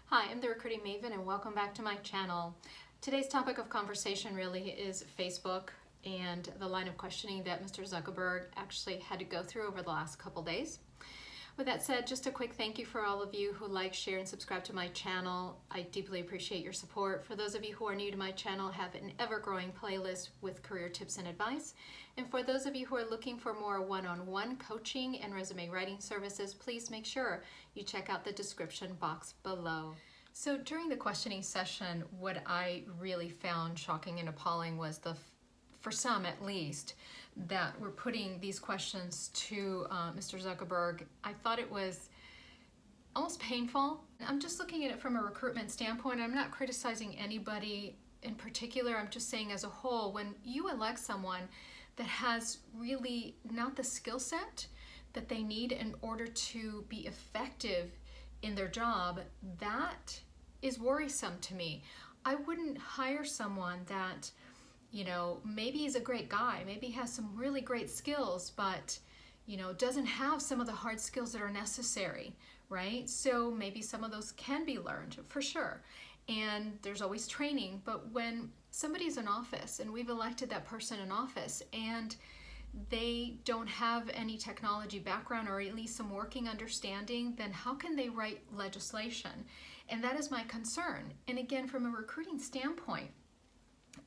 Hi, I'm the Recruiting Maven and welcome back to my channel. Today's topic of conversation really is Facebook and the line of questioning that Mr. Zuckerberg actually had to go through over the last couple days. With that said, just a quick thank you for all of you who like, share, and subscribe to my channel. I deeply appreciate your support. For those of you who are new to my channel, I have an ever-growing playlist with career tips and advice. And for those of you who are looking for more one-on-one coaching and resume writing services, please make sure you check out the description box below. So during the questioning session, what I really found shocking and appalling was for some at least, that we're putting these questions to Mr. Zuckerberg. I thought it was almost painful. I'm just looking at it from a recruitment standpoint. I'm not criticizing anybody in particular. I'm just saying as a whole, when you elect someone that has really not the skill set that they need in order to be effective in their job, that is worrisome to me. I wouldn't hire someone that, maybe he's a great guy, maybe he has some really great skills, but, doesn't have some of the hard skills that are necessary, right? So maybe some of those can be learned for sure. And there's always training, but when somebody's in office and we've elected that person in office and they don't have any technology background or at least some working understanding, then how can they write legislation? And that is my concern. And again, from a recruiting standpoint,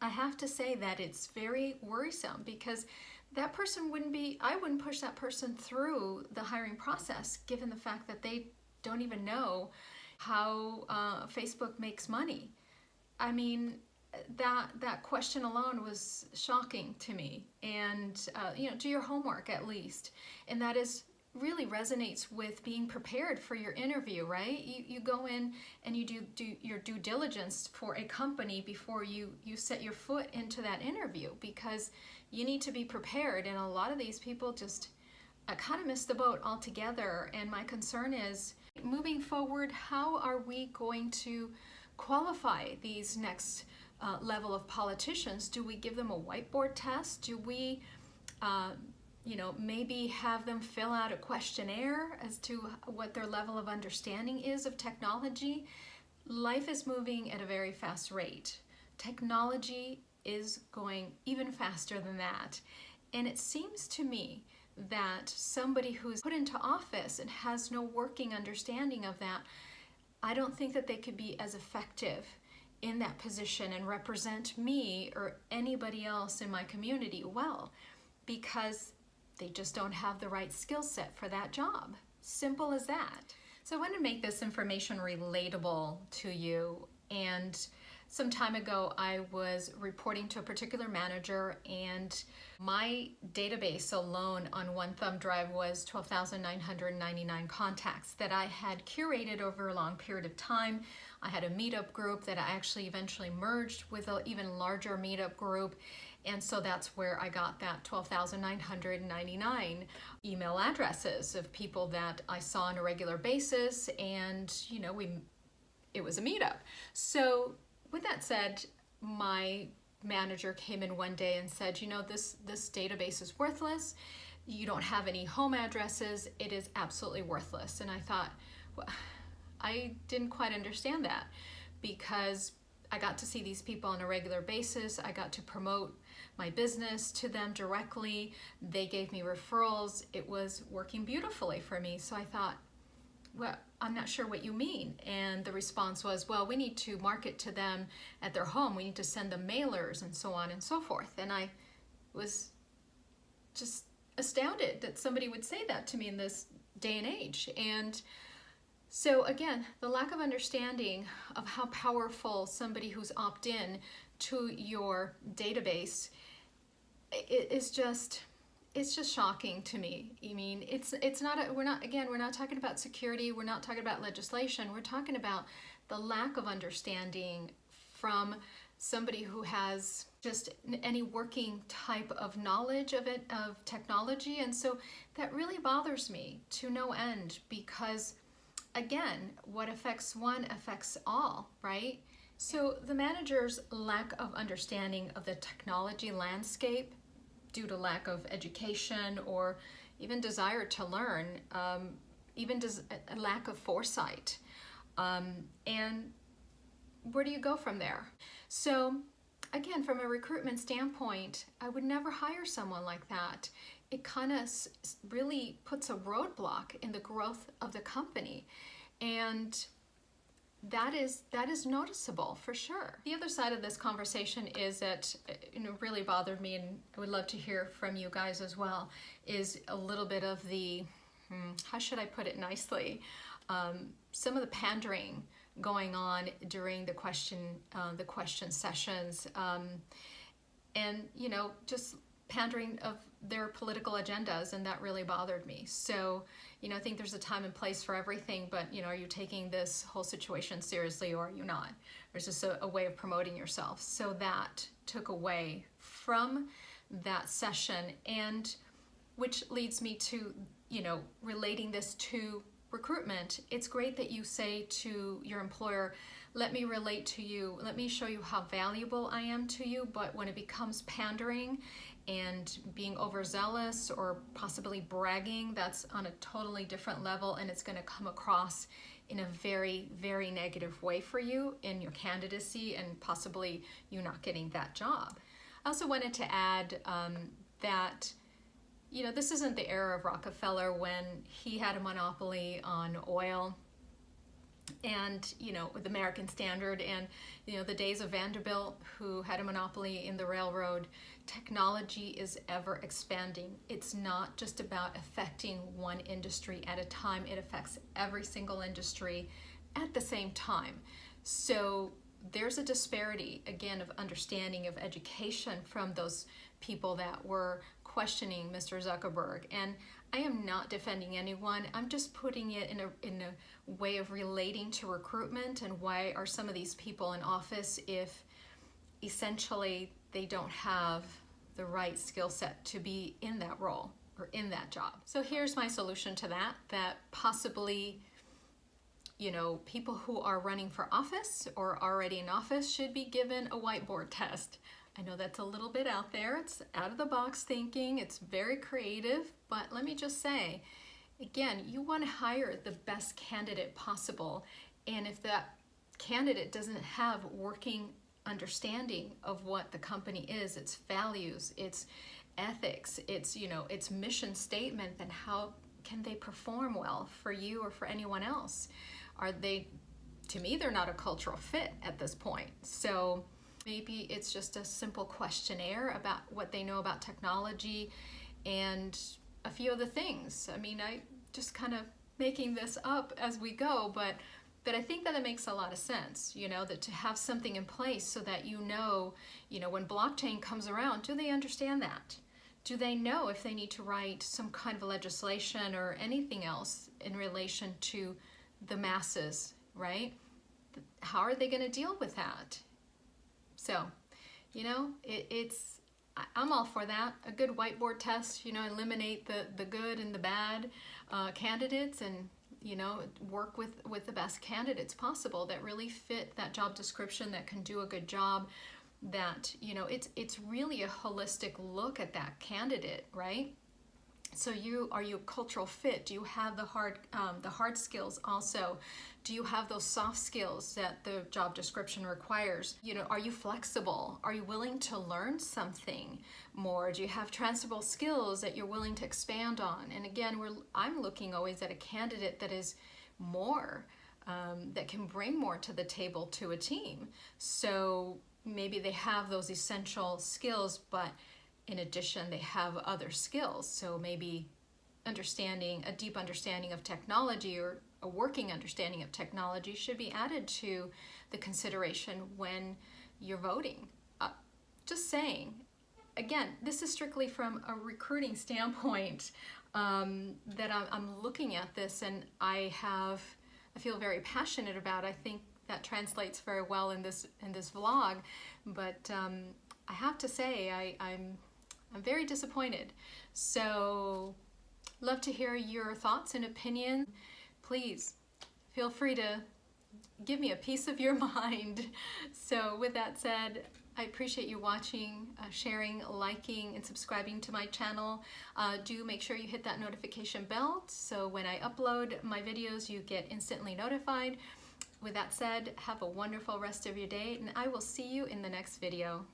I have to say that it's very worrisome because that person I wouldn't push that person through the hiring process given the fact that they don't even know how Facebook makes money. I mean, that question alone was shocking to me. And do your homework at least. And that is really resonates with being prepared for your interview, right? You go in and you do your due diligence for a company before you set your foot into that interview, because you need to be prepared. And a lot of these people just kind of miss the boat altogether. And my concern is, moving forward, how are we going to qualify these next level of politicians? Do we give them a whiteboard test? Do we maybe have them fill out a questionnaire as to what their level of understanding is of technology? Life is moving at a very fast rate. Technology is going even faster than that. And it seems to me that somebody who's put into office and has no working understanding of that, I don't think that they could be as effective in that position and represent me or anybody else in my community well, because they just don't have the right skill set for that job. Simple as that. So I want to make this information relatable to you. And some time ago, I was reporting to a particular manager, and my database alone on one thumb drive was 12,999 contacts that I had curated over a long period of time. I had a meetup group that I actually eventually merged with an even larger meetup group. And so that's where I got that 12,999 email addresses of people that I saw on a regular basis, and it was a meetup. So with that said, my manager came in one day and said, this database is worthless. You don't have any home addresses. It is absolutely worthless. And I thought, well, I didn't quite understand that, because I got to see these people on a regular basis. I got to promote my business to them directly. They gave me referrals. It was working beautifully for me. So I thought, well, I'm not sure what you mean. And the response was, well, we need to market to them at their home. We need to send them mailers and so on and so forth. And I was just astounded that somebody would say that to me in this day and age. And so again, the lack of understanding of how powerful somebody who's opt-in to your database it's just shocking to me. I mean, we're not talking about security, we're not talking about legislation, we're talking about the lack of understanding from somebody who has just any working type of knowledge of technology. And so that really bothers me to no end, because again, what affects one affects all, right? So the manager's lack of understanding of the technology landscape due to lack of education or even desire to learn, even a lack of foresight, And where do you go from there? So again, from a recruitment standpoint, I would never hire someone like that. It kind of really puts a roadblock in the growth of the company. And that is noticeable for sure. The other side of this conversation is that, really bothered me, and I would love to hear from you guys as well, is a little bit of the, how should I put it nicely, some of the pandering going on during the question sessions, and just pandering of their political agendas, and that really bothered me. So I think there's a time and place for everything, but are you taking this whole situation seriously, or are you not? Or is this a way of promoting yourself? So that took away from that session, and which leads me to relating this to recruitment. It's great that you say to your employer, let me relate to you, let me show you how valuable I am to you, but when it becomes pandering and being overzealous or possibly bragging, that's on a totally different level, and it's going to come across in a very, very negative way for you in your candidacy, and possibly you not getting that job. I also wanted to add that this isn't the era of Rockefeller when he had a monopoly on oil and, with American Standard, and, the days of Vanderbilt, who had a monopoly in the railroad. Technology is ever expanding. It's not just about affecting one industry at a time. It affects every single industry at the same time. So there's a disparity, again, of understanding of education from those people that were questioning Mr. Zuckerberg. And I am not defending anyone. I'm just putting it in a way of relating to recruitment, and why are some of these people in office if essentially they don't have the right skill set to be in that role or in that job. So here's my solution to that possibly people who are running for office or already in office should be given a whiteboard test. I know that's a little bit out there. It's out of the box thinking. It's very creative, but let me just say, again, you want to hire the best candidate possible. And if that candidate doesn't have working understanding of what the company is, its values, its ethics, its mission statement, then how can they perform well for you or for anyone else? To me, they're not a cultural fit at this point. So maybe it's just a simple questionnaire about what they know about technology and a few other things. I mean, I just kind of making this up as we go, but I think that it makes a lot of sense, that to have something in place so that when blockchain comes around, do they understand that? Do they know if they need to write some kind of legislation or anything else in relation to the masses, right? How are they going to deal with that? So, I'm all for that. A good whiteboard test, eliminate the good and the bad candidates, and work with the best candidates possible that really fit that job description, that can do a good job, that it's really a holistic look at that candidate, right? So are you a cultural fit? Do you have the hard skills also? Do you have those soft skills that the job description requires? Are you flexible? Are you willing to learn something more? Do you have transferable skills that you're willing to expand on? And again, I'm looking always at a candidate that is more, that can bring more to the table to a team. So maybe they have those essential skills, but in addition, they have other skills. So maybe a deep understanding of technology, or a working understanding of technology, should be added to the consideration when you're voting. Just saying. Again, this is strictly from a recruiting standpoint that I'm looking at this, and I feel very passionate about. I think that translates very well in this vlog, but I have to say I'm very disappointed. So love to hear your thoughts and opinions. Please feel free to give me a piece of your mind. So with that said, I appreciate you watching, sharing, liking, and subscribing to my channel. Do make sure you hit that notification bell so when I upload my videos, you get instantly notified. With that said, have a wonderful rest of your day, and I will see you in the next video.